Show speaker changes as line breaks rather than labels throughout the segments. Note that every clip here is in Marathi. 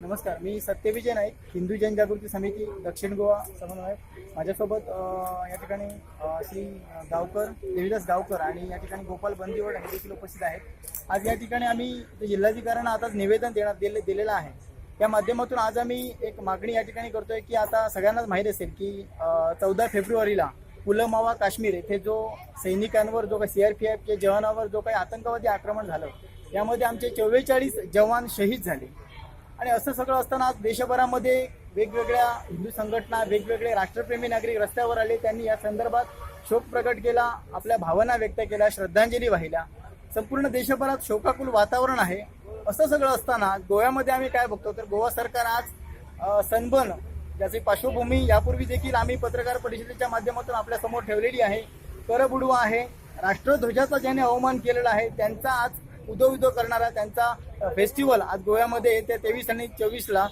नमस्कार, मी सत्यविजय नाईक, हिंदू जनजागृती समिती दक्षिण गोवा समन्वयक. माझ्यासोबत या ठिकाणी श्री गावकर, देवीदास गावकर आणि या ठिकाणी गोपाल बंदिवड हे देखील उपस्थित आहेत. आज या ठिकाणी आम्ही जिल्हाधिकाऱ्यांना आताच निवेदन दिलेलं आहे. या माध्यमातून आज आम्ही एक मागणी या ठिकाणी करतोय की आता सगळ्यांनाच माहीत असेल की 14 फेब्रुवारीला पुलवामा काश्मीर येथे जो सैनिकांवर जो काही CRPF जवानांवर जो काही आतंकवादी आक्रमण झालं, यामध्ये आमचे 44 जवान शहीद झाले. आणि असं सगळं असताना आज देशभरामध्ये वेगवेगळ्या हिंदू संघटना, वेगवेगळे राष्ट्रप्रेमी नागरिक रस्त्यावर आले. त्यांनी या संदर्भात शोक प्रकट केला, आपल्या भावना व्यक्त केल्या, श्रद्धांजली वाहिल्या. संपूर्ण देशभरात शोकाकुल वातावरण आहे. असं सगळं असताना गोव्यामध्ये आम्ही काय बघतो तर गोवा सरकार आज सनबर्न ज्याची पार्श्वभूमी यापूर्वी देखील आम्ही पत्रकार परिषदेच्या माध्यमातून आपल्या समोर ठेवलेली आहे. करबुडवा आहे, राष्ट्रध्वजाचा ज्याने अवमान केलेला आहे त्यांचा आज उदो करणारा त्यांचा फेस्टिवल आज गोव्यामध्ये येत्या 23 आणि 24ला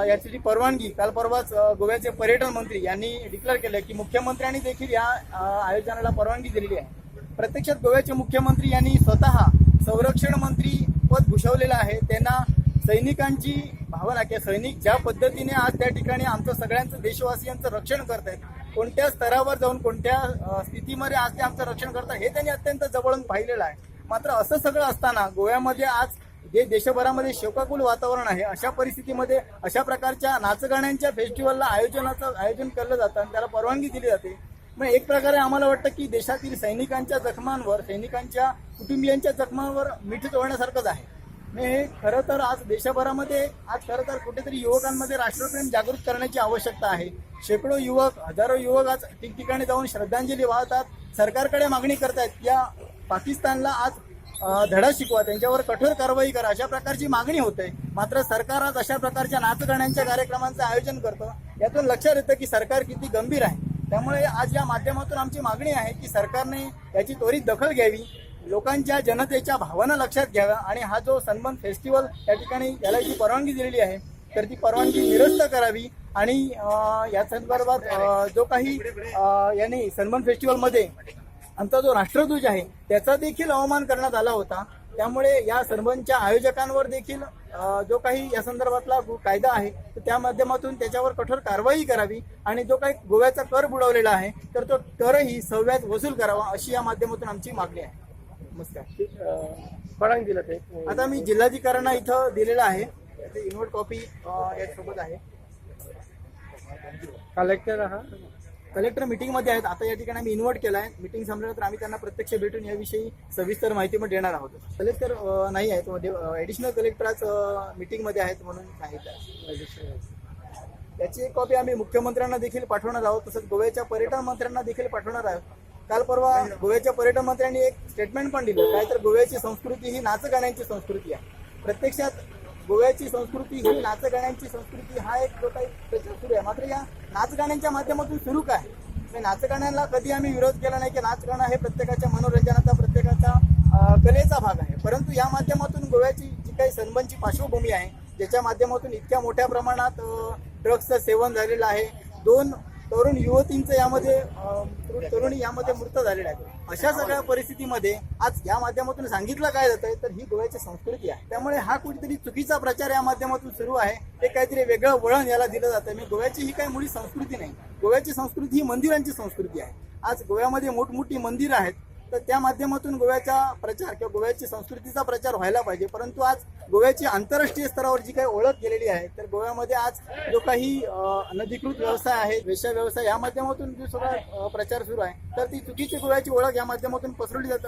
याची परवानगी काल परवाच गोव्याचे पर्यटन मंत्री यांनी डिक्लेअर केलं की मुख्यमंत्र्यांनी देखील या आयोजनाला परवानगी दिलेली आहे. प्रत्यक्षात गोव्याचे मुख्यमंत्री यांनी स्वतः संरक्षण मंत्री पद भूषवलेलं आहे. त्यांना सैनिकांची भावना की सैनिक ज्या पद्धतीने आज त्या ठिकाणी आमचं सगळ्यांचं देशवासियांचं रक्षण करत आहेत, कोणत्या स्तरावर जाऊन कोणत्या स्थितीमध्ये आज ते आमचं रक्षण करतात हे त्यांनी अत्यंत जवळून पाहिलेलं आहे. मात्र असं सगळं असताना गोव्यामध्ये आज जे देशभरामध्ये शोकाकुल वातावरण आहे, अशा परिस्थितीमध्ये अशा प्रकारच्या नाचगाण्यांच्या फेस्टिवलला आयोजन केलं जातं आणि त्याला परवानगी दिली जाते. मग एक प्रकारे आम्हाला वाटतं की देशातील सैनिकांच्या जखमांवर, सैनिकांच्या कुटुंबियांच्या जखमांवर मीठ चोळण्यासारखंच आहे. हे खरं तर आज देशभरामध्ये खरं तर कुठेतरी युवकांमध्ये राष्ट्रप्रेम जागृत करण्याची आवश्यकता आहे. शेकडो युवक, हजारो युवक आज ठिकठिकाणी जाऊन श्रद्धांजली वाहतात, सरकारकडे मागणी करतायत या पाकिस्तानला आज धडा शिकवा, त्यांच्यावर कठोर कारवाई करा, अशा प्रकारची मागणी होते. मात्र सरकार आज अशा प्रकारच्या नाचगाण्यांच्या कार्यक्रमांचं आयोजन करतं. यातून लक्षात येतं की सरकार किती गंभीर आहे. त्यामुळे आज या माध्यमातून आमची मागणी आहे की सरकारने याची त्वरित दखल घ्यावी, लोकांच्या जनतेच्या भावना लक्षात घ्याव्या आणि हा जो सनबर्न फेस्टिवल या ठिकाणी याला जी परवानगी दिलेली आहे तर ती परवानगी निरस्त करावी. आणि या संदर्भात जो काही यांनी सनबर्न फेस्टिवलमध्ये आमचा जो राष्ट्रध्वज आहे त्याचा देखील अवमान करण्यात आला होता. त्यामुळे या सनबर्नच्या आयोजकांवर देखील जो काही या संदर्भातला कायदा आहे तर त्या माध्यमातून त्याच्यावर कठोर कारवाई करावी आणि जो काही गोव्याचा कर बुडवलेला आहे तर तो करही सव्याज वसूल करावा, अशी या माध्यमातून आमची मागणी आहे. नमस्कार.
दिलं ते
आता मी जिल्हाधिकाऱ्यांना इथं दिलेलं आहे, इन्व्हर्ट कॉपी यासोबत आहे. कलेक्टर मीटिंगमध्ये आहेत. आता या ठिकाणी आम्ही इन्व्हर्ट केला आहे. मीटिंग संपल्यानंतर आम्ही त्यांना प्रत्यक्ष भेटून याविषयी सविस्तर माहिती पण देणार आहोत. कलेक्टर नाही आहेत, ॲडिशनल कलेक्टर आज मीटिंगमध्ये आहेत म्हणून सांगितलं. याची एक कॉपी आम्ही मुख्यमंत्र्यांना देखील पाठवणार आहोत, तसंच गोव्याच्या पर्यटन मंत्र्यांना देखील पाठवणार आहोत. काल परवा गोव्याच्या पर्यटन मंत्र्यांनी एक स्टेटमेंट पण दिलं, काय तर गोव्याची संस्कृती ही नाचगाण्यांची संस्कृती आहे. प्रत्यक्षात गोव्याची संस्कृती ही नाचगाण्यांची संस्कृती हा एक जो काही प्रचार सुरू आहे. मात्र या नाचगाण्यांच्या माध्यमातून सुरू काय नाचगाण्यांना कधी आम्ही विरोध केला नाही की नाचगाणं हे प्रत्येकाच्या मनोरंजनाचा, प्रत्येकाचा कलेचा भाग आहे. परंतु या माध्यमातून गोव्याची जी काही सनबर्नची पार्श्वभूमी आहे, ज्याच्या माध्यमातून इतक्या मोठ्या प्रमाणात ड्रग्सचं सेवन झालेलं आहे, 2 तरुण युवतींचं यामध्ये तरुणी यामध्ये मृत झालेले आहेत. अशा सगळ्या परिस्थितीमध्ये आज या माध्यमातून सांगितलं काय जातंय तर ही गोव्याची संस्कृती आहे. त्यामुळे हा कुठेतरी चुकीचा प्रचार या माध्यमातून सुरू आहे. ते काहीतरी वेगळं वळण याला दिलं जातं. मी गोव्याची ही काही मुळी संस्कृती नाही. गोव्याची संस्कृती ही मंदिरांची संस्कृती आहे. आज गोव्यामध्ये मोठमोठी मंदिरं आहेत, तर त्या माध्यमातून गोव्याचा प्रचार किंवा गोव्याची संस्कृतीचा प्रचार व्हायला पाहिजे. परंतु आज गोव्याची आंतरराष्ट्रीय स्तरावर जी काही ओळख केलेली आहे तर गोव्यामध्ये आज जो काही अनधिकृत व्यवसाय आहे, वेश्या व्यवसाय, या माध्यमातून जो सगळा प्रचार सुरू आहे तर ती चुकीची गोव्याची ओळख या माध्यमातून पसरवली जाते.